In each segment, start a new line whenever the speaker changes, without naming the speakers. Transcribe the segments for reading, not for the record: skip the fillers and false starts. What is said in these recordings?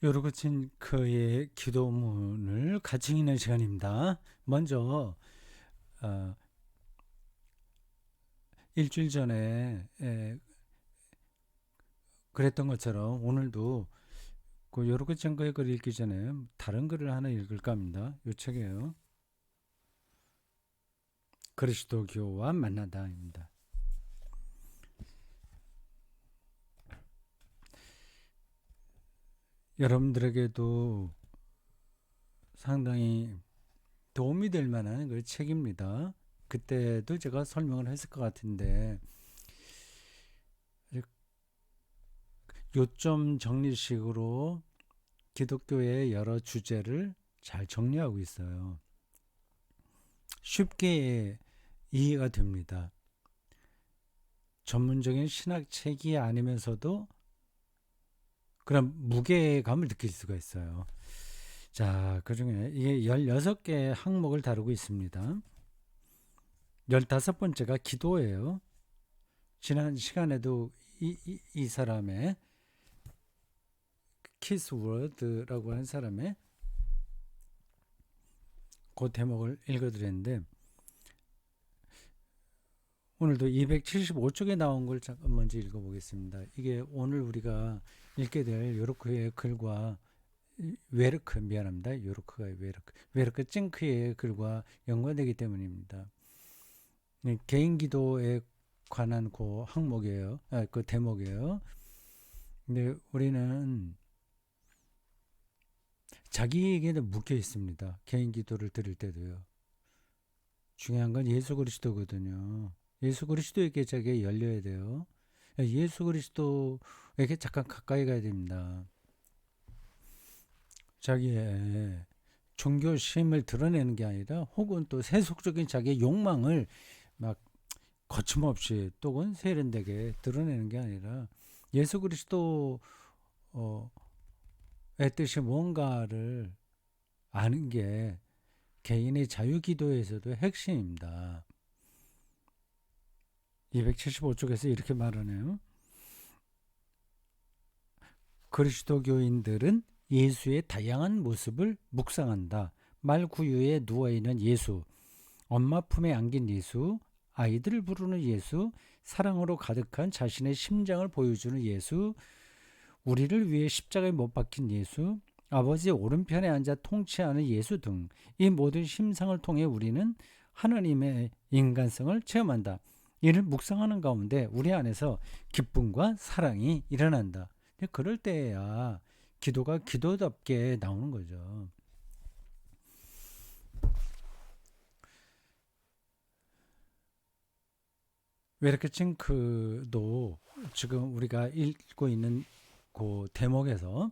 요르고친크의 기도문을 같이 읽는 시간입니다. 먼저 일주일 전에 그랬던 것처럼 오늘도 그 요르고친크의 글을 읽기 전에 다른 글을 하나 읽을까 합니다. 요 책이에요. 그리스도교와 만나다입니다. 여러분들에게도 상당히 도움이 될 만한 그 책입니다. 그때도 제가 설명을 했을 것 같은데 요점 정리식으로 기독교의 여러 주제를 잘 정리하고 있어요. 쉽게 이해가 됩니다. 전문적인 신학책이 아니면서도 그런 무게감을 느낄 수가 있어요. 자, 그 중에 이게 16개 항목을 다루고 있습니다. 15번째가 기도예요. 지난 시간에도 이 사람의 키스워드라고 하는 사람의 그 대목을 읽어드렸는데 오늘도 275쪽에 나온 걸 잠깐 먼저 읽어보겠습니다. 이게 오늘 우리가 읽게 될 요르크의 글과 요르크 찡크의 글과 연관되기 때문입니다. 개인 기도에 관한 그 항목이에요. 그 대목이에요. 근데 우리는 자기에게는 묶여 있습니다. 개인 기도를 드릴 때도요. 중요한 건 예수 그리스도거든요. 예수 그리스도에게 자기가 열려야 돼요. 예수 그리스도에게 잠깐 가까이 가야 됩니다. 자기의 종교심을 드러내는 게 아니라 혹은 또 세속적인 자기의 욕망을 막 거침없이 또는 세련되게 드러내는 게 아니라 예수 그리스도의 뜻이 뭔가를 아는 게 개인의 자유기도에서도 핵심입니다. 275쪽에서 이렇게 말하네요. 그리스도교인들은 예수의 다양한 모습을 묵상한다. 말구유에 누워있는 예수, 엄마 품에 안긴 예수, 아이들을 부르는 예수, 사랑으로 가득한 자신의 심장을 보여주는 예수, 우리를 위해 십자가에 못 박힌 예수, 아버지의 오른편에 앉아 통치하는 예수 등 이 모든 심상을 통해 우리는 하나님의 인간성을 체험한다. 이를 묵상하는 가운데 우리 안에서 기쁨과 사랑이 일어난다. 그럴 때야 기도가 기도답게 나오는 거죠. 웨르크칭크도 지금 우리가 읽고 있는 그 대목에서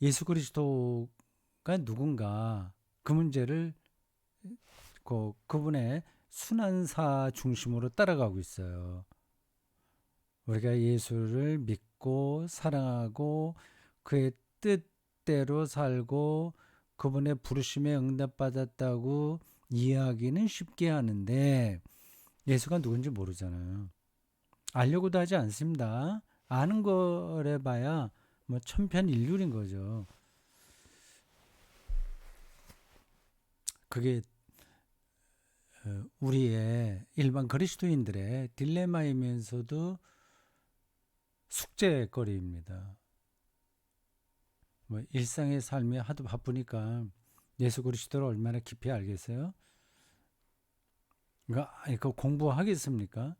예수 그리스도가 누군가 그 문제를 그분의 순환사 중심으로 따라가고 있어요. 우리가 예수를 믿고 사랑하고 그의 뜻대로 살고 그분의 부르심에 응답받았다고 이야기는 쉽게 하는데 예수가 누군지 모르잖아요. 알려고도 하지 않습니다. 아는 거래 봐야 뭐 천편일률인 거죠. 그게 우리의 일반 그리스도인들의 딜레마이면서도 숙제거리입니다. 뭐 일상의 삶이 하도 바쁘니까 예수 그리스도를 얼마나 깊이 알겠어요? 그러니까 공부하겠습니까?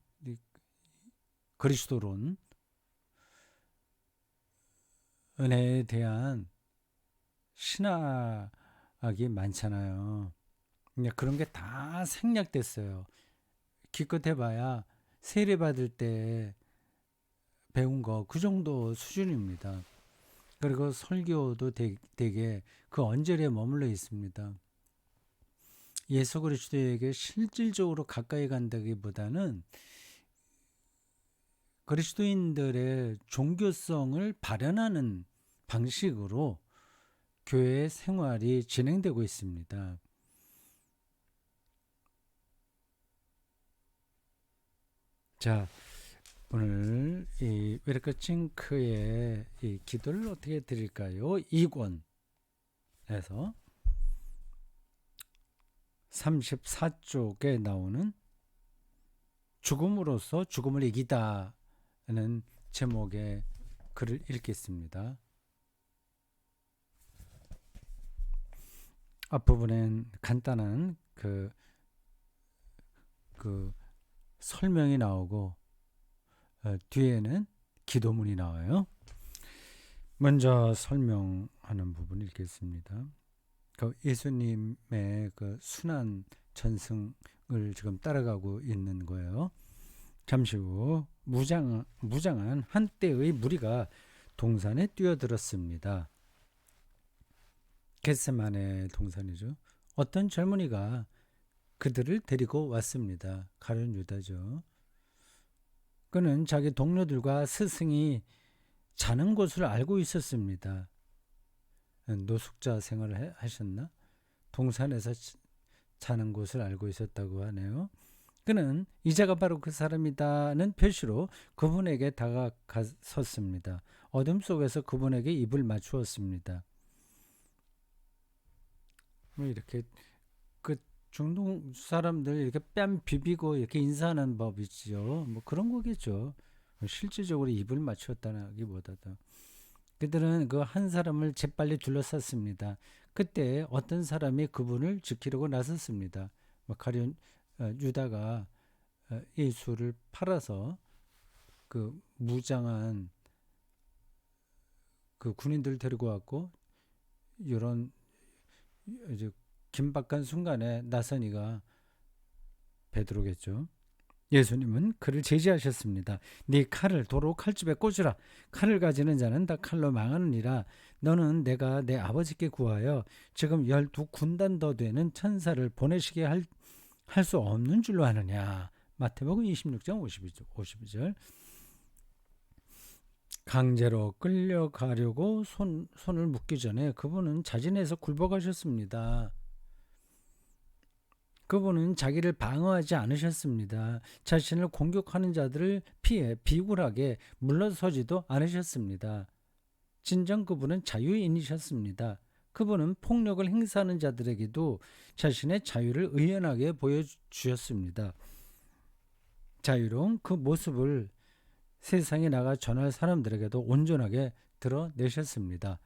그리스도론 은혜에 대한 신학이 많잖아요. 그런 게 다 생략됐어요. 기껏 해봐야 세례 받을 때 배운 거 그 정도 수준입니다. 그리고 설교도 되게 그 언저리에 머물러 있습니다. 예수 그리스도에게 실질적으로 가까이 간다기보다는 그리스도인들의 종교성을 발현하는 방식으로 교회 생활이 진행되고 있습니다. 자, 오늘 이 웨르크칭크의 이 기도를 어떻게 드릴까요? 2권에서 34쪽에 나오는 죽음으로써 죽음을 이기다는 제목의 글을 읽겠습니다. 앞부분엔 간단한 그 설명이 나오고 뒤에는 기도문이 나와요. 먼저 설명하는 부분 읽겠습니다. 그 예수님의 그 순환 전승을 지금 따라가고 있는 거예요. 잠시 후 무장한 한때의 무리가 동산에 뛰어들었습니다. 겟세마네 동산이죠. 어떤 젊은이가 그들을 데리고 왔습니다. 가룟 유다죠. 그는 자기 동료들과 스승이 자는 곳을 알고 있었습니다. 노숙자 생활을 하셨나? 동산에서 자는 곳을 알고 있었다고 하네요. 그는 이자가 바로 그 사람이다는 표시로 그분에게 다가섰습니다. 어둠 속에서 그분에게 입을 맞추었습니다. 이렇게 그 중동 사람들 이렇게 뺨 비비고 이렇게 인사하는 법 있죠. 뭐 그런 거겠죠. 실질적으로 입을 맞추었다기보다도 그들은 그 한 사람을 재빨리 둘러쌌습니다. 그때 어떤 사람이 그분을 지키려고 나섰습니다. 가룟 유다가 예수를 팔아서 그 무장한 그 군인들 데리고 왔고 이런 이제 긴박한 순간에 나선이가 베드로겠죠. 예수님은 그를 제지하셨습니다. 네 칼을 도로 칼집에 꽂으라. 칼을 가지는 자는 다 칼로 망하느니라. 너는 내가 내 아버지께 구하여 지금 12군단 더 되는 천사를 보내시게 할 수 없는 줄로 아느냐. 마태복음 26장 52절. 강제로 끌려가려고 손을 묶기 전에 그분은 자진해서 굴복하셨습니다. 그분은 자기를 방어하지 않으셨습니다. 자신을 공격하는 자들을 피해 비굴하게 물러서지도 않으셨습니다. 진정 그분은 자유인이셨습니다. 그분은 폭력을 행사하는 자들에게도 자신의 자유를 의연하게 보여주셨습니다. 자유로운 그 모습을 세상에 나가 전할 사람들에게도 온전하게 드러내셨습니다.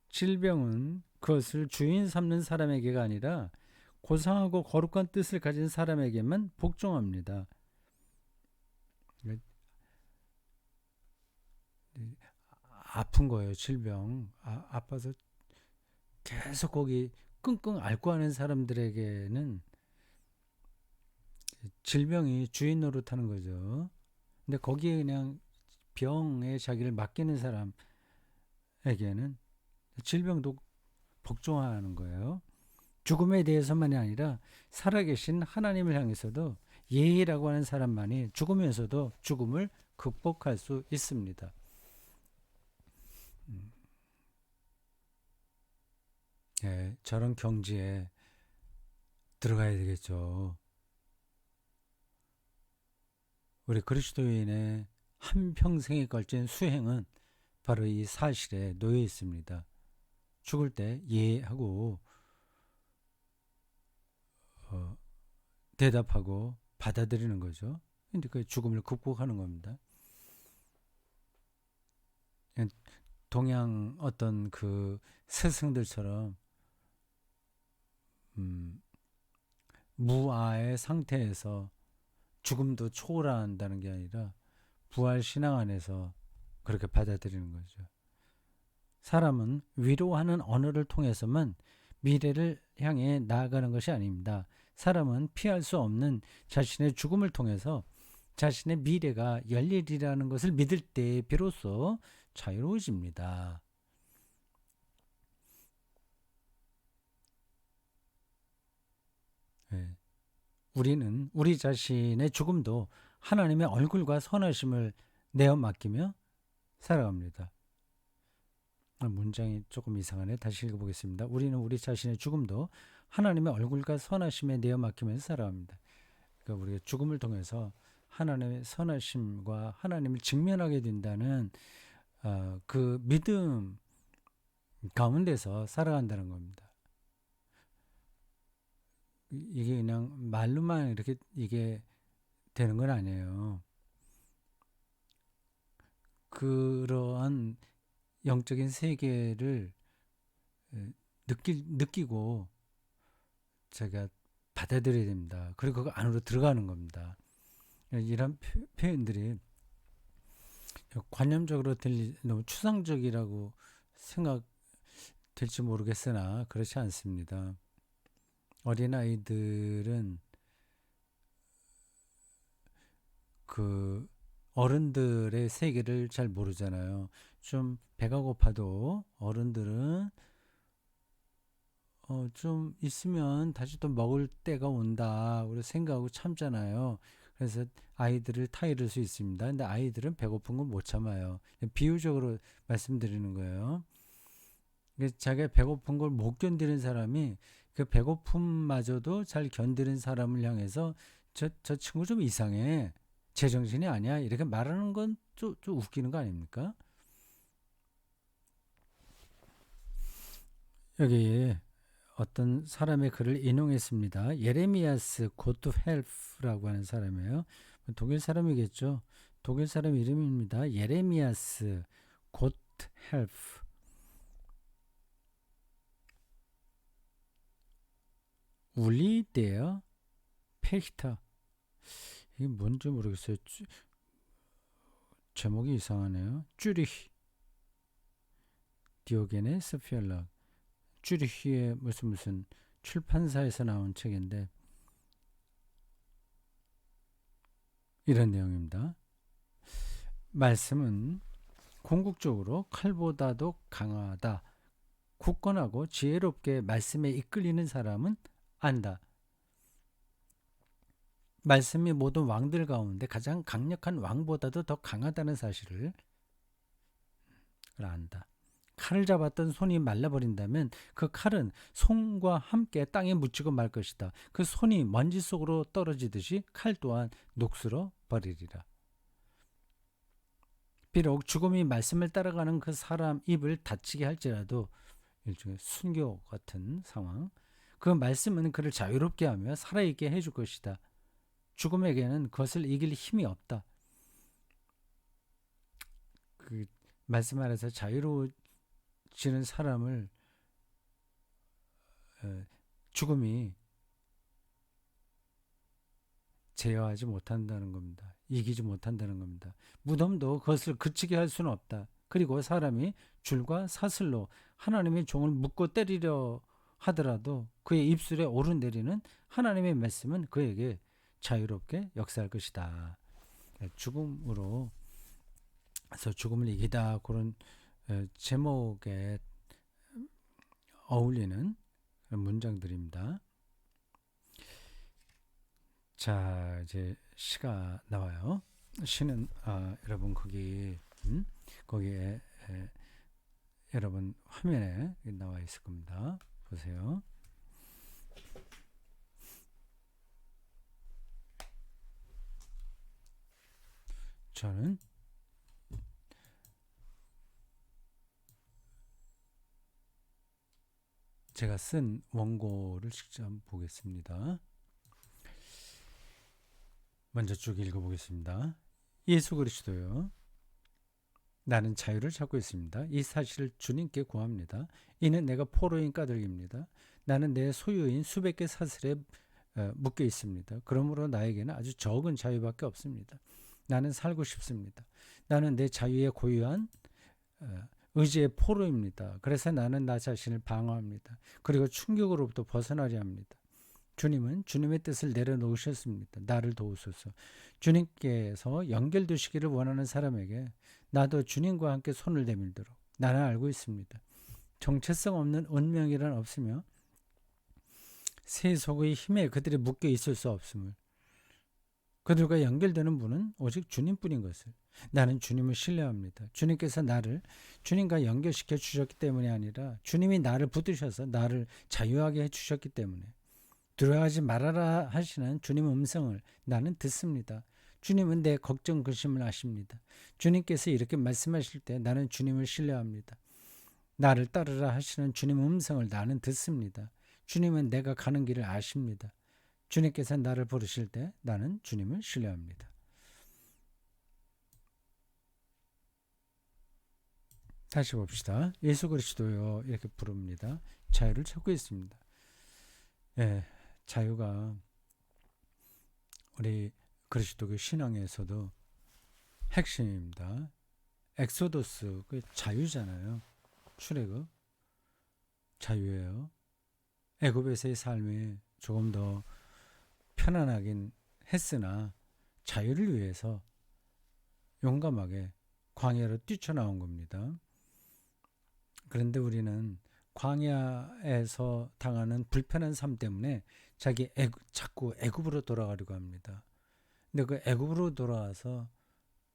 질병은 그것을 주인 삼는 사람에게가 아니라 고상하고 거룩한 뜻을 가진 사람에게만 복종합니다. 아픈 거예요. 질병. 아파서 계속 거기 끙끙 앓고 하는 사람들에게는 질병이 주인 노릇하는 거죠. 근데 거기에 그냥 병에 자기를 맡기는 사람에게는 질병도 복종하는 거예요. 죽음에 대해서만이 아니라 살아계신 하나님을 향해서도 예의라고 하는 사람만이 죽으면서도 죽음을 극복할 수 있습니다. 예, 저런 경지에 들어가야 되겠죠. 우리 그리스도인의 한평생에 걸친 수행은 바로 이 사실에 놓여 있습니다. 죽을 때 예하고 대답하고 받아들이는 거죠. 근데 그 죽음을 극복하는 겁니다. 동양 어떤 그 스승들처럼 무아의 상태에서 죽음도 초월한다는 게 아니라 부활 신앙 안에서 그렇게 받아들이는 거죠. 사람은 위로하는 언어를 통해서만 미래를 향해 나아가는 것이 아닙니다. 사람은 피할 수 없는 자신의 죽음을 통해서 자신의 미래가 열리리라는 것을 믿을 때 비로소 자유로워집니다. 네. 우리는 우리 자신의 죽음도 하나님의 얼굴과 선하심을 내어 맡기며 살아갑니다. 문장이 조금 이상하네. 다시 읽어보겠습니다. 우리는 우리 자신의 죽음도 하나님의 얼굴과 선하심에 내어 맡기면서 살아갑니다. 그러니까 우리가 죽음을 통해서 하나님의 선하심과 하나님을 직면하게 된다는 그 믿음 가운데서 살아간다는 겁니다. 이게 그냥 말로만 이렇게 이게 되는 건 아니에요. 그러한 영적인 세계를 느끼고 제가 받아들여야 됩니다. 그리고 그 안으로 들어가는 겁니다. 이런 표현들이 관념적으로 너무 추상적이라고 생각될지 모르겠으나 그렇지 않습니다. 어린아이들은 그 어른들의 세계를 잘 모르잖아요. 좀 배가 고파도 어른들은 좀 있으면 다시 또 먹을 때가 온다. 우리 생각하고 참잖아요. 그래서 아이들을 타이를 수 있습니다. 근데 아이들은 배고픈 건 못 참아요. 비유적으로 말씀드리는 거예요. 자기가 배고픈 걸 못 견디는 사람이 그 배고픔마저도 잘 견디는 사람을 향해서 저 친구 좀 이상해. 제정신이 아니야. 이렇게 말하는 건 좀 웃기는 거 아닙니까? 여기 어떤 사람의 글을 인용했습니다. 예레미야스 고트 헬프라고 하는 사람이에요. 독일 사람이겠죠. 독일 사람 이름입니다. 예레미야스 고트 헬프. 울리 데어 페히터. 이게 뭔지 모르겠어요. 제목이 이상하네요. 쭈리히 디오게네 스피얼락. 쭈리히의 무슨 출판사에서 나온 책인데 이런 내용입니다. 말씀은 궁극적으로 칼보다도 강하다. 굳건하고 지혜롭게 말씀에 이끌리는 사람은 안다. 말씀이 모든 왕들 가운데 가장 강력한 왕보다도 더 강하다는 사실을 안다. 칼을 잡았던 손이 말라버린다면 그 칼은 손과 함께 땅에 묻히고 말 것이다. 그 손이 먼지 속으로 떨어지듯이 칼 또한 녹슬어 버리리라. 비록 죽음이 말씀을 따라가는 그 사람 입을 다치게 할지라도 일종의 순교 같은 상황. 그 말씀은 그를 자유롭게 하며 살아있게 해줄 것이다. 죽음에게는 그것을 이길 힘이 없다. 그 말씀 안에서 자유로워지는 사람을 죽음이 제어하지 못한다는 겁니다. 이기지 못한다는 겁니다. 무덤도 그것을 그치게 할 수는 없다. 그리고 사람이 줄과 사슬로 하나님의 종을 묶고 때리려 하더라도 그의 입술에 오르내리는 하나님의 말씀은 그에게 자유롭게 역사할 것이다. 죽음으로 그래서 죽음을 이기다 그런 제목에 어울리는 문장들입니다. 자, 이제 시가 나와요. 시는 여러분 거기에 여러분 화면에 나와 있을 겁니다. 보세요. 저는 제가 쓴 원고를 직접 보겠습니다. 먼저 쭉 읽어보겠습니다. 예수 그리스도요. 나는 자유를 찾고 있습니다. 이 사실을 주님께 구합니다. 이는 내가 포로인 까닭입니다. 나는 내 소유인 수백 개 사슬에 묶여 있습니다. 그러므로 나에게는 아주 적은 자유밖에 없습니다. 나는 살고 싶습니다. 나는 내 자유에 고유한 의지의 포로입니다. 그래서 나는 나 자신을 방어합니다. 그리고 충격으로부터 벗어나려 합니다. 주님은 주님의 뜻을 내려놓으셨습니다. 나를 도우소서. 주님께서 연결되시기를 원하는 사람에게 나도 주님과 함께 손을 내밀도록 나는 알고 있습니다. 정체성 없는 운명이란 없으며 세속의 힘에 그들이 묶여 있을 수 없음을, 그들과 연결되는 분은 오직 주님뿐인 것을 나는 주님을 신뢰합니다. 주님께서 나를 주님과 연결시켜 주셨기 때문이 아니라 주님이 나를 붙드셔서 나를 자유하게 해주셨기 때문에 두려워하지 말아라 하시는 주님의 음성을 나는 듣습니다. 주님은 내 걱정 근심을 아십니다. 주님께서 이렇게 말씀하실 때 나는 주님을 신뢰합니다. 나를 따르라 하시는 주님의 음성을 나는 듣습니다. 주님은 내가 가는 길을 아십니다. 주님께서 나를 부르실 때 나는 주님을 신뢰합니다. 다시 봅시다. 예수 그리스도요 이렇게 부릅니다. 자유를 찾고 있습니다. 예, 자유가 우리 그리스도교 신앙에서도 핵심입니다. 엑소더스 그 자유잖아요. 출애굽 자유예요. 애굽에서의 삶이 조금 더 편안하긴 했으나 자유를 위해서 용감하게 광야로 뛰쳐나온 겁니다. 그런데 우리는 광야에서 당하는 불편한 삶 때문에 자꾸 애굽으로 돌아가려고 합니다. 근데 그 애굽으로 돌아와서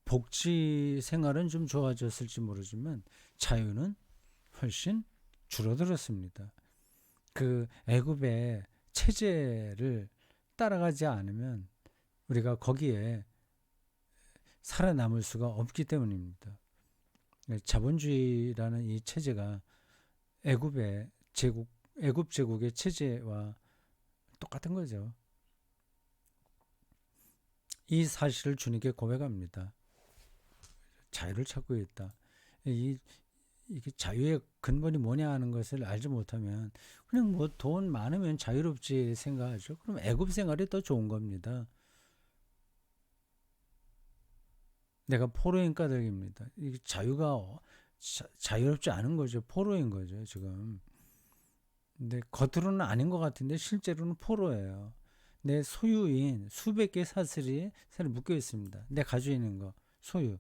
복지 생활은 좀 좋아졌을지 모르지만 자유는 훨씬 줄어들었습니다. 그 애굽의 체제를 따라가지 않으면 우리가 거기에 살아남을 수가 없기 때문입니다. 자본주의라는 이 체제가 애굽 제국의 체제와 똑같은 거죠. 이 사실을 주님께 고백합니다. 자유를 찾고 있다. 이게 자유의 근본이 뭐냐 하는 것을 알지 못하면 그냥 뭐 돈 많으면 자유롭지 생각하죠. 그럼 애굽 생활이 더 좋은 겁니다. 내가 포로인 까닭입니다. 이게 자유가 자유롭지 않은 거죠. 포로인 거죠, 지금. 근데 겉으로는 아닌 것 같은데 실제로는 포로예요. 내 소유인 수백 개의 사슬이 묶여 있습니다. 내 가지고 있는 거, 소유,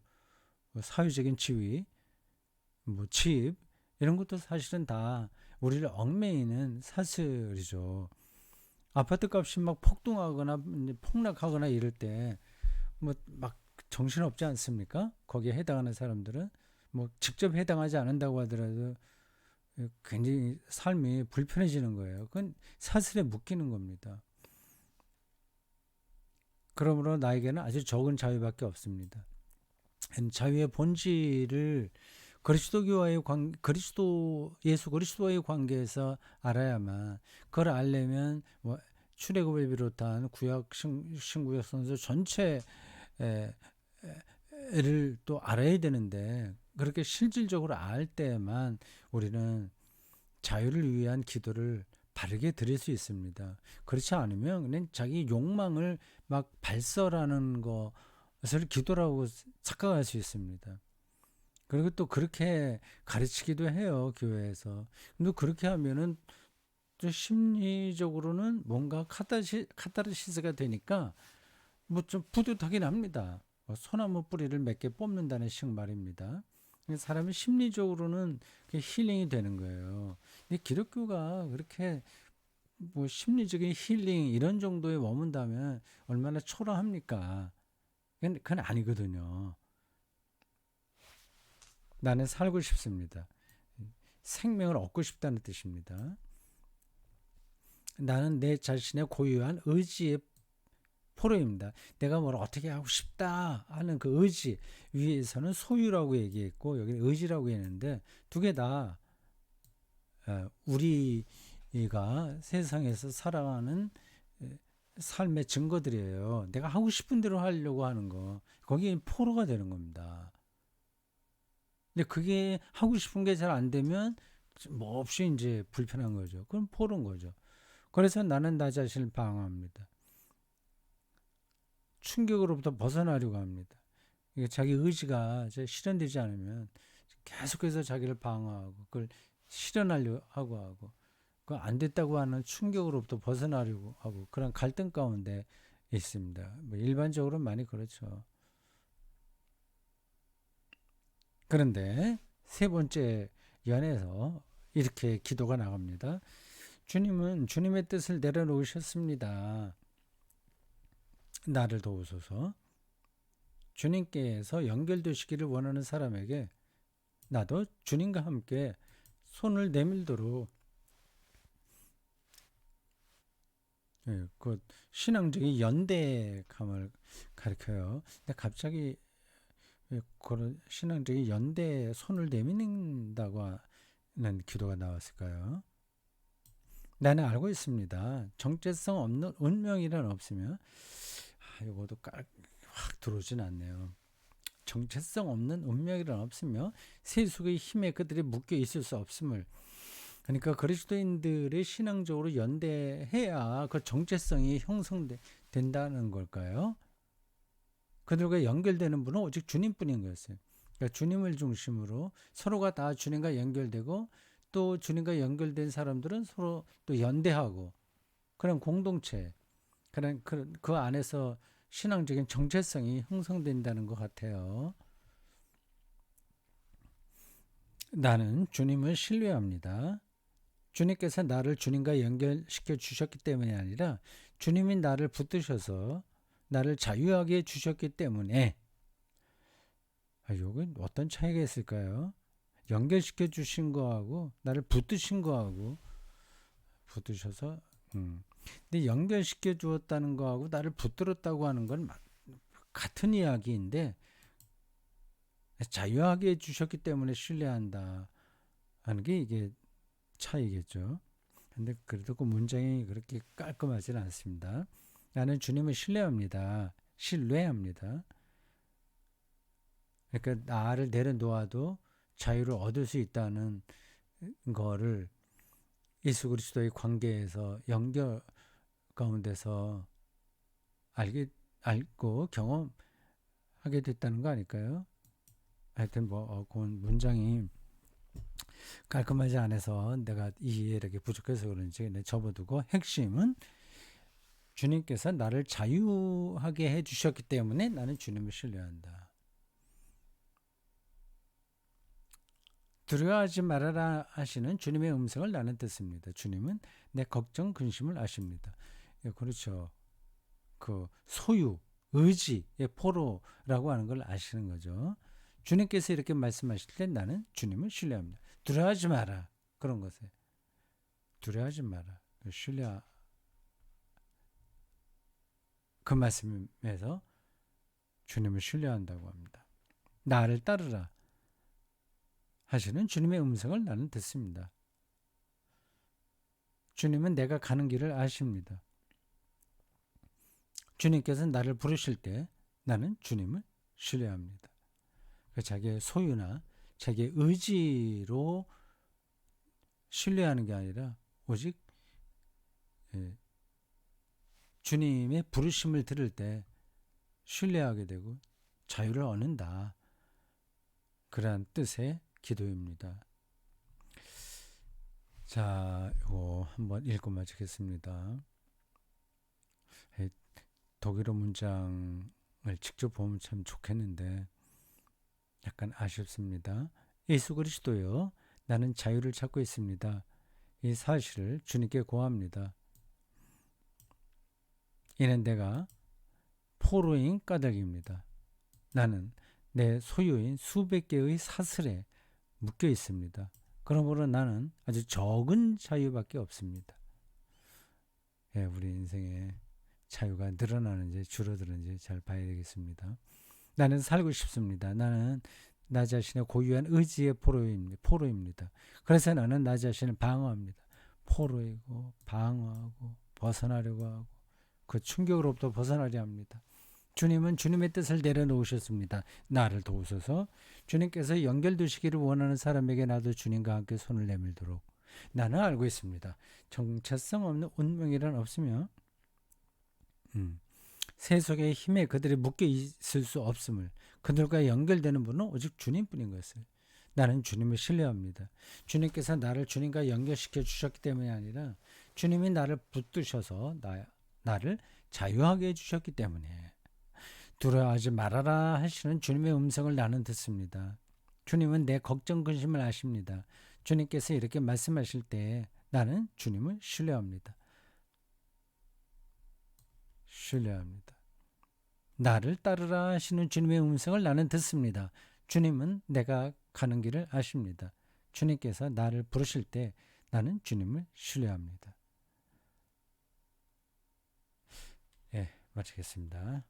뭐 사회적인 지위, 뭐 집, 이런 것도 사실은 다 우리를 얽매이는 사슬이죠. 아파트 값이 막 폭등하거나 폭락하거나 이럴 때 뭐 막 정신없지 않습니까? 거기에 해당하는 사람들은 뭐 직접 해당하지 않는다고 하더라도 굉장히 삶이 불편해지는 거예요. 그건 사슬에 묶이는 겁니다. 그러므로 나에게는 아주 적은 자유밖에 없습니다. 자유의 본질을 예수 그리스도와의 관계에서 알아야만, 그걸 알려면 뭐 출애굽을 비롯한 구약 신구약 선서 전체를 또 알아야 되는데, 그렇게 실질적으로 알 때만 우리는 자유를 위한 기도를 바르게 드릴 수 있습니다. 그렇지 않으면 그냥 자기 욕망을 막 발설하는 것을 기도라고 착각할 수 있습니다. 그리고 또 그렇게 가르치기도 해요, 교회에서. 근데 그렇게 하면은 좀 심리적으로는 뭔가 카타르시스가 되니까 뭐 좀 뿌듯하긴 합니다. 소나무 뿌리를 몇 개 뽑는다는 식 말입니다. 사람이 심리적으로는 힐링이 되는 거예요. 근데 기독교가 그렇게 뭐 심리적인 힐링 이런 정도에 머문다면 얼마나 초라합니까? 그건 아니거든요. 나는 살고 싶습니다. 생명을 얻고 싶다는 뜻입니다. 나는 내 자신의 고유한 의지의 포로입니다. 내가 뭘 어떻게 하고 싶다 하는 그 의지 위에서는 소유라고 얘기했고 여기는 의지라고 했는데 두 개 다 우리가 세상에서 살아가는 삶의 증거들이에요. 내가 하고 싶은 대로 하려고 하는 거 거기에 포로가 되는 겁니다. 근데 그게 하고 싶은 게 잘 안 되면 뭐 없이 이제 불편한 거죠. 그럼 포로인 거죠. 그래서 나는 나 자신을 방어합니다. 충격으로부터 벗어나려고 합니다. 자기 의지가 실현되지 않으면 계속해서 자기를 방어하고 그걸 실현하려고 하고 그 안 됐다고 하는 충격으로부터 벗어나려고 하고 그런 갈등 가운데 있습니다. 뭐 일반적으로 많이 그렇죠. 그런데 세 번째 연에서 이렇게 기도가 나갑니다. 주님은 주님의 뜻을 내려놓으셨습니다. 나를 도우소서. 주님께서 연결되시기를 원하는 사람에게 나도 주님과 함께 손을 내밀도록 예, 그 신앙적인 연대감을 가리켜요. 근데 갑자기 왜 그런 신앙적인 연대에 손을 내민다고 하는 기도가 나왔을까요? 나는 알고 있습니다. 정체성 없는 운명이란 없으면 이것도 확 들어오진 않네요. 정체성 없는 운명이란 없으며 세속의 힘에 그들이 묶여 있을 수 없음을, 그러니까 그리스도인들이 신앙적으로 연대해야 그 정체성이 형성된다는 걸까요? 그들과 연결되는 분은 오직 주님뿐인 거였어요. 그러니까 주님을 중심으로 서로가 다 주님과 연결되고, 또 주님과 연결된 사람들은 서로 또 연대하고, 그런 공동체, 그 안에서 신앙적인 정체성이 형성된다는 것 같아요. 나는 주님을 신뢰합니다. 주님께서 나를 주님과 연결시켜 주셨기 때문이 아니라 주님이 나를 붙드셔서 나를 자유하게 해 주셨기 때문에. 여기 어떤 차이가 있을까요? 연결시켜 주신 거하고 나를 붙드신 거하고, 붙드셔서 근데 연결시켜 주었다는 거하고 나를 붙들었다고 하는 건 같은 이야기인데, 자유하게 해 주셨기 때문에 신뢰한다 하는 게 이게 차이겠죠. 근데 그래도 그 문장이 그렇게 깔끔하지는 않습니다. 나는 주님을 신뢰합니다. 신뢰합니다. 그러니까 나를 내려놓아도 자유를 얻을 수 있다는 거를 예수 그리스도의 관계에서 연결 가운데서 알고 경험하게 됐다는 거 아닐까요? 하여튼 그 문장이 깔끔하지 않아서 내가 이해력이 부족해서 그런지 접어두고, 핵심은 주님께서 나를 자유하게 해주셨기 때문에 나는 주님을 신뢰한다. 두려워하지 말아라 하시는 주님의 음성을 나는 듣습니다. 주님은 내 걱정 근심을 아십니다. 예, 그렇죠. 그 소유, 의지의 포로라고 하는 걸 아시는 거죠. 주님께서 이렇게 말씀하실 때 나는 주님을 신뢰합니다. 두려워하지 마라. 그런 것에 두려워하지 마라. 그 말씀에서 주님을 신뢰한다고 합니다. 나를 따르라 하시는 주님의 음성을 나는 듣습니다. 주님은 내가 가는 길을 아십니다. 주님께서 나를 부르실 때 나는 주님을 신뢰합니다. 자기의 소유나 자기의 의지로 신뢰하는 게 아니라 오직 주님의 부르심을 들을 때 신뢰하게 되고 자유를 얻는다. 그러한 뜻의 기도입니다. 자, 이거 한번 읽고 마치겠습니다. 독일어 문장을 직접 보면 참 좋겠는데 약간 아쉽습니다. 예수 그리스도요, 나는 자유를 찾고 있습니다. 이 사실을 주님께 고합니다. 이는 내가 포로인 까닭입니다. 나는 내 소유인 수백 개의 사슬에 묶여 있습니다. 그러므로 나는 아주 적은 자유밖에 없습니다. 예, 우리 인생에 자유가 늘어나는지 줄어드는지 잘 봐야 되겠습니다. 나는 살고 싶습니다. 나는 나 자신의 고유한 의지의 포로입니다. 그래서 나는 나 자신을 방어합니다. 포로이고 방어하고 벗어나려고 하고 그 충격으로부터 벗어나려 합니다. 주님은 주님의 뜻을 내려놓으셨습니다. 나를 도우소서. 주님께서 연결되시기를 원하는 사람에게 나도 주님과 함께 손을 내밀도록. 나는 알고 있습니다. 정체성 없는 운명이란 없으며 세속의 힘에 그들이 묶여 있을 수 없음을, 그들과 연결되는 분은 오직 주님뿐인 것을 나는 주님을 신뢰합니다. 주님께서 나를 주님과 연결시켜 주셨기 때문이 아니라 주님이 나를 붙드셔서 나를 자유하게 해주셨기 때문에. 두려워하지 말아라 하시는 주님의 음성을 나는 듣습니다. 주님은 내 걱정 근심을 아십니다. 주님께서 이렇게 말씀하실 때 나는 주님을 신뢰합니다. 신뢰합니다. 나를 따르라 하시는 주님의 음성을 나는 듣습니다. 주님은 내가 가는 길을 아십니다. 주님께서 나를 부르실 때 나는 주님을 신뢰합니다. 마치겠습니다.